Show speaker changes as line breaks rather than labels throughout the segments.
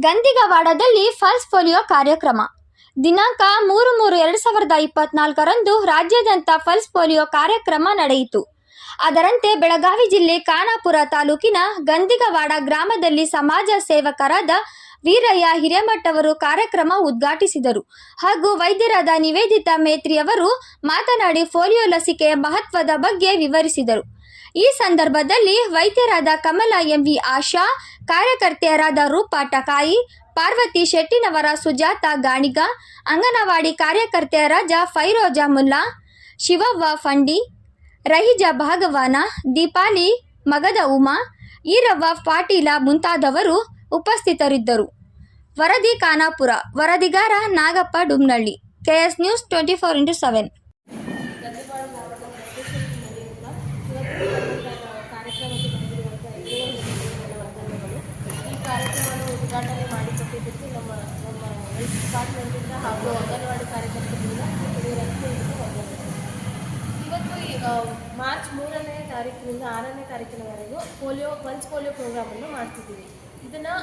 ಗಂದಿಗವಾಡದಲ್ಲಿ pulse polio ಕಾರ್ಯಕ್ರಮ ದಿನಾಂಕ 3/3/2024ರಂದು ರಾಜ್ಯಾದ್ಯಂತ ಪಲ್ಸ್ ಪೋಲಿಯೋ ಕಾರ್ಯಕ್ರಮ ನಡೆಯಿತು. ಅದರಂತೆ ಬೆಳಗಾವಿ ಜಿಲ್ಲೆ ಖಾನಾಪುರ ತಾಲೂಕಿನ ಗಂದಿಗವಾಡ ಗ್ರಾಮದಲ್ಲಿ ಸಮಾಜ ಸೇವಕರಾದ ವೀರಯ್ಯ ಹಿರೇಮಠ ಅವರು ಕಾರ್ಯಕ್ರಮ ಉದ್ಘಾಟಿಸಿದರು. ಹಾಗೂ ವೈದ್ಯರಾದ ನಿವೇದಿತಾ ಮೇತ್ರಿ ಅವರು ಮಾತನಾಡಿ ಪೋಲಿಯೋ ಲಸಿಕೆಯ ಮಹತ್ವದ ಬಗ್ಗೆ ವಿವರಿಸಿದರು. ಈ ಸಂದರ್ಭದಲ್ಲಿ ವೈದ್ಯರಾದ ಕಮಲಾ ಎಂವಿ ಆಶಾ, ಕಾರ್ಯಕರ್ತೆಯರಾದ ರೂಪಾ ಟಕಾಯಿ, ಪಾರ್ವತಿ ಶೆಟ್ಟಿನವರ, ಸುಜಾತ ಗಾಣಿಗ, ಅಂಗನವಾಡಿ ಕಾರ್ಯಕರ್ತೆಯರಾದ ಫೈರೋಜಾ ಮುಲ್ಲಾ, ಶಿವವ್ವ ಫಂಡಿ, ರಹಿಜಾ ಭಾಗವಾನ, ದೀಪಾಲಿ ಮಗದ ಉಮಾ, ಈರವ್ವ ಪಾಟೀಲ ಮುಂತಾದವರು ಉಪಸ್ಥಿತರಿದ್ದರು. ವರದಿ ಖಾನಾಪುರ. ವರದಿಗಾರ Nagappa Dumnalli, KS news 24x7.
ಕಾರ್ಯಕ್ರಮವನ್ನು ಉದ್ಘಾಟನೆ ಮಾಡಿಕೊಟ್ಟಿದ್ದಕ್ಕೆ ನಮ್ಮ ಹೆಲ್ತ್ ಡಿಪಾರ್ಟ್ಮೆಂಟಿಂದ ಹಾಗೂ ಅಂಗನವಾಡಿ ಕಾರ್ಯಕರ್ತರಿಂದ ಇವತ್ತು ಮಾರ್ಚ್ 3ನೇ ತಾರೀಕಿನಿಂದ 6ನೇ ತಾರೀಕಿನವರೆಗೂ ಪಲ್ಸ್ ಪೋಲಿಯೋ ಪ್ರೋಗ್ರಾಮನ್ನು ಮಾಡ್ತಿದ್ದೀವಿ. ಇದನ್ನು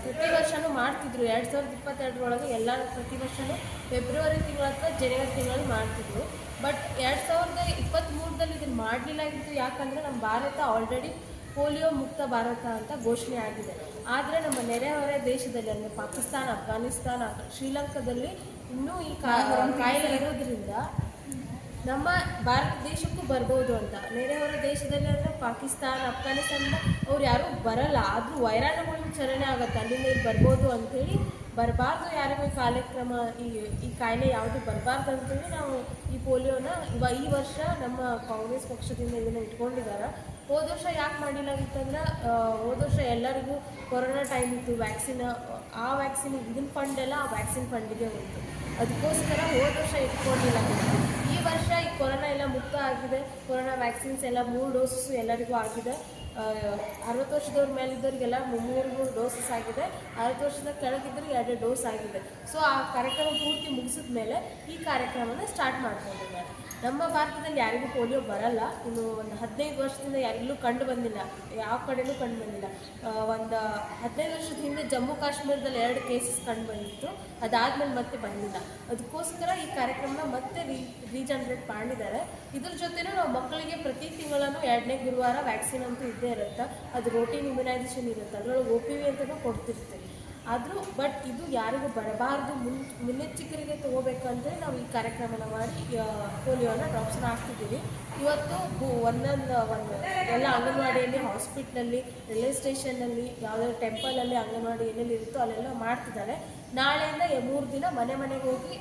ಪ್ರತಿ ವರ್ಷವೂ ಮಾಡ್ತಿದ್ರು. 2022 ಎಲ್ಲ ಪ್ರತಿ ವರ್ಷವೂ ಫೆಬ್ರವರಿ ತಿಂಗಳು ಅಥವಾ ಜನವರಿ ತಿಂಗಳಲ್ಲಿ ಮಾಡ್ತಿದ್ರು. ಬಟ್ 2023ರಲ್ಲಿ ಇದನ್ನು ಮಾಡಲಿಲ್ಲಾಗಿತ್ತು. ಯಾಕಂದರೆ ನಮ್ಮ ಭಾರತ ಆಲ್ರೆಡಿ ಪೋಲಿಯೋ ಮುಕ್ತ ಭಾರತ ಅಂತ ಘೋಷಣೆ ಆಗಿದೆ. ಆದರೆ ನಮ್ಮ ನೆರೆಹೊರೆ ದೇಶದಲ್ಲಿ ಅಂದರೆ ಪಾಕಿಸ್ತಾನ, ಅಫ್ಘಾನಿಸ್ತಾನ, ಶ್ರೀಲಂಕಾದಲ್ಲಿ ಇನ್ನೂ ಈ ಕಾಯಿಲೆ ಇರೋದ್ರಿಂದ ನಮ್ಮ ಭಾರತ ದೇಶಕ್ಕೂ ಬರ್ಬೋದು ಅಂತ. ನೆರೆಹೊರೆ ದೇಶದಲ್ಲಿ ಅಂದರೆ ಪಾಕಿಸ್ತಾನ, ಅಫ್ಘಾನಿಸ್ತಾನದಿಂದ ಅವ್ರು ಯಾರೂ ಬರಲ್ಲ, ಆದರೂ ವೈರಾಣುಗಳು ಚಲನೆ ಆಗುತ್ತೆ, ಅಲ್ಲಿಂದ ಇಲ್ಲಿ ಬರ್ಬೋದು ಅಂಥೇಳಿ ಬರಬಾರ್ದು, ಯಾರಿಗೂ ಕಾರ್ಯಕ್ರಮ ಈ ಕಾಯಿಲೆ ಯಾವುದು ಬರಬಾರ್ದು ಅಂತೇಳಿ ನಾವು ಈ ಪೋಲಿಯೋನ ಈ ವರ್ಷ ನಮ್ಮ ಕಾಂಗ್ರೆಸ್ ಪಕ್ಷದಿಂದ ಇದನ್ನು ಇಟ್ಕೊಂಡಿದ್ದಾರೆ. ಹೋದ ವರ್ಷ ಯಾಕೆ ಮಾಡಿಲ್ಲಾಗಿತ್ತಂದ್ರೆ ಹೋದ ವರ್ಷ ಎಲ್ಲರಿಗೂ ಕೊರೋನಾ ಟೈಮ್ ಇತ್ತು, ವ್ಯಾಕ್ಸಿನ್, ಆ ವ್ಯಾಕ್ಸಿನ್ ಇದನ್ನ ಫಂಡ್ ಎಲ್ಲ ಆ ವ್ಯಾಕ್ಸಿನ್ ಫಂಡಿಗೆ ಹೋಯಿತು. ಅದಕ್ಕೋಸ್ಕರ ಹೋದ ವರ್ಷ ಇಟ್ಕೊಂಡಿಲ್ಲಾಗಿತ್ತು. ಈ ವರ್ಷ ಈ ಕೊರೋನಾ ಎಲ್ಲ ಮುಕ್ತ ಆಗಿದೆ. ಕೊರೋನಾ ವ್ಯಾಕ್ಸಿನ್ಸ್ ಎಲ್ಲ 3 ಡೋಸಸ್ಸು ಎಲ್ಲರಿಗೂ ಆಗಿದೆ. 60 ವರ್ಷದವ್ರ ಮೇಲಿದ್ದವರಿಗೆಲ್ಲ 3 ಡೋಸಸ್ ಆಗಿದೆ. 60 ವರ್ಷದ ಕೆಳಗಿದ್ದವ್ರಿಗೆ 2 ಡೋಸ್ ಆಗಿದೆ. ಸೊ ಆ ಕಾರ್ಯಕ್ರಮ ಪೂರ್ತಿ ಮುಗಿಸಿದ ಮೇಲೆ ಈ ಕಾರ್ಯಕ್ರಮನ ಸ್ಟಾರ್ಟ್ ಮಾಡ್ಕೊಂಡಿದ್ದಾರೆ. ನಮ್ಮ ಭಾರತದಲ್ಲಿ ಯಾರಿಗೂ ಪೋಲಿಯೋ ಬರಲ್ಲ. ಇನ್ನು ಒಂದು 15 ವರ್ಷದಿಂದ ಯಾರಿಗೂ ಕಂಡು ಬಂದಿಲ್ಲ, ಯಾವ ಕಡೆಯೂ ಕಂಡು ಬಂದಿಲ್ಲ. ಒಂದು 15 ವರ್ಷದ ಹಿಂದೆ ಜಮ್ಮು ಕಾಶ್ಮೀರದಲ್ಲಿ 2 ಕೇಸಸ್ ಕಂಡು ಬಂದಿತ್ತು. ಅದಾದಮೇಲೆ ಮತ್ತೆ ಬಂದಿಲ್ಲ. ಅದಕ್ಕೋಸ್ಕರ ಈ ಕಾರ್ಯಕ್ರಮನ ಮತ್ತೆ ರೀಜನ್ರೇಟ್ ಮಾಡಿದ್ದಾರೆ. ಇದ್ರ ಜೊತೆನೂ ನಾವು ಮಕ್ಕಳಿಗೆ ಪ್ರತಿ ತಿಂಗಳನ್ನು 2ನೇ ಗುರುವಾರ ವ್ಯಾಕ್ಸಿನ್ ಅಂತೂ ಇದ್ದೇ ಇರುತ್ತೆ. ಅದು ರೋಟೀನ್ ಇಮ್ಯುನೈಸೇಷನ್ ಇರುತ್ತೆ. ಅದರೊಳಗೆ OPV ಅಂತಲೂ ಕೊಡ್ತಿರ್ತೀವಿ. ಆದರೂ ಬಟ್ ಇದು ಯಾರಿಗೂ ಬರಬಾರ್ದು, ಮುನ್ನೆಚ್ಚರಿಕೆಗೆ ತೊಗೋಬೇಕಂತೇಳಿ ನಾವು ಈ ಕಾರ್ಯಕ್ರಮನ ಮಾಡಿ ಪೋಲಿಯೋನ ಡ್ರಾಪ್ಸ್ನ ಹಾಕ್ತಿದ್ದೀವಿ. ಇವತ್ತು ಒಂದೊಂದು ಎಲ್ಲ ಅಂಗನವಾಡಿಯಲ್ಲಿ, ಹಾಸ್ಪಿಟ್ಲಲ್ಲಿ, ರೈಲ್ವೆ ಸ್ಟೇಷನ್ನಲ್ಲಿ, ಯಾವುದಾದ್ರು ಟೆಂಪಲಲ್ಲಿ ಅಂಗನವಾಡಿ ಎಲ್ಲೆಲ್ಲಿ ಇರುತ್ತೋ ಅಲ್ಲೆಲ್ಲ ಮಾಡ್ತಿದ್ದಾರೆ. ನಾಳೆಯಿಂದ 3 ದಿನ ಮನೆಗೆ ಹೋಗಿ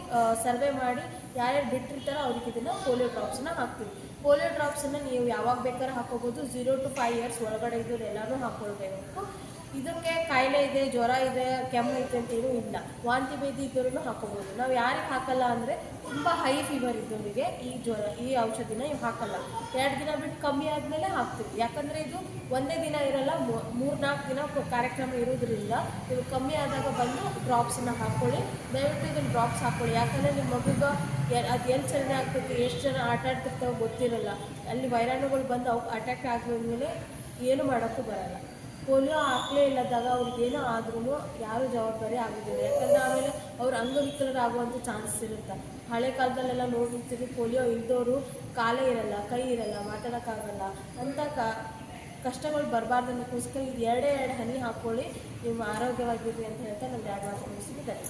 ಸರ್ವೆ ಮಾಡಿ ಯಾರ್ಯಾರು ಬಿಟ್ಟಿರ್ತಾರೋ ಅವ್ರಿಗೆ ಇದನ್ನು ಪೋಲಿಯೋ ಡ್ರಾಪ್ಸನ್ನ ಹಾಕ್ತೀವಿ. ಪೋಲಿಯೋ ಡ್ರಾಪ್ಸನ್ನು ನೀವು ಯಾವಾಗ ಬೇಕಾದ್ರೂ ಹಾಕೋಬೋದು. 0 to 5 years ಒಳಗಡೆ ಇದ್ದವ್ರು ಎಲ್ಲರೂ ಹಾಕ್ಕೊಳ್ಬೇಕು. ಇದಕ್ಕೆ ಕಾಯಿಲೆ ಇದೆ, ಜ್ವರ ಇದೆ, ಕೆಮ್ಮು ಐತೆ ಅಂತೇನೂ ಇಲ್ಲ. ವಾಂತಿ ಭೇದಿ ಇದ್ದವ್ರೂ ಹಾಕೋಬೋದು. ನಾವು ಯಾರಿಗೆ ಹಾಕಲ್ಲ ಅಂದರೆ ತುಂಬ ಹೈ ಫೀವರ್ ಇದ್ದವರಿಗೆ ಈ ಔಷಧಿನ ನೀವು ಹಾಕಲ್ಲ. 2 ದಿನ ಬಿಟ್ಟು ಕಮ್ಮಿ ಆದಮೇಲೆ ಹಾಕ್ತೀವಿ. ಯಾಕಂದರೆ ಇದು ಒಂದೇ ದಿನ ಇರಲ್ಲ, 3-4 ದಿನ ಕಾರ್ಯಕ್ರಮ ಇರೋದ್ರಿಂದ ನೀವು ಕಮ್ಮಿ ಆದಾಗ ಬಂದು ಡ್ರಾಪ್ಸನ್ನ ಹಾಕ್ಕೊಳ್ಳಿ. ದಯವಿಟ್ಟು ಇದನ್ನು ಡ್ರಾಪ್ಸ್ ಹಾಕ್ಕೊಳ್ಳಿ. ಯಾಕಂದರೆ ನಿಮ್ಮ ಮಗುಗೆ ಅದು ಎಲ್ಲಿ ಚಲನೆ ಆಗ್ತೈತಿ, ಎಷ್ಟು ಜನ ಆಟ ಆಡ್ತಿರ್ತಾವೆ ಗೊತ್ತಿರಲ್ಲ. ಅಲ್ಲಿ ವೈರಾಣುಗಳು ಬಂದು ಅವು ಅಟ್ಯಾಕ್ ಆಗಿದ್ಮೇಲೆ ಏನು ಮಾಡೋಕ್ಕೂ ಬರಲ್ಲ. ಪೋಲಿಯೋ ಹಾಕಲೇ ಇಲ್ಲದಾಗ ಅವ್ರಿಗೇನೋ ಆದ್ರೂ ಯಾರೂ ಜವಾಬ್ದಾರಿ ಆಗೋದಿಲ್ಲ. ಯಾಕಂದರೆ ಆಮೇಲೆ ಅವ್ರು ಅಂಗವಿಕಲರಾಗುವಂಥ ಚಾನ್ಸಸ್ ಇರುತ್ತೆ. ಹಳೆ ಕಾಲದಲ್ಲೆಲ್ಲ ನೋಡಿರ್ತೀವಿ, ಪೋಲಿಯೋ ಇದ್ದವರು ಕಾಲೇ ಇರಲ್ಲ, ಕೈ ಇರಲ್ಲ, ಮಾತಾಡೋಕ್ಕಾಗಲ್ಲ. ಅಂಥ ಕಷ್ಟಗಳು ಬರಬಾರ್ದು ಅನ್ನೋಕ್ಕೋಸ್ಕರ ಇದು 2 ಹನಿ ಹಾಕ್ಕೊಳ್ಳಿ, ನೀವು ಆರೋಗ್ಯವಾಗಿರ್ರಿ ಅಂತ ಹೇಳ್ತಾ ನಾನು 2 ಮಾತು ಮುಗಿಸಿದ್ದಾರೆ.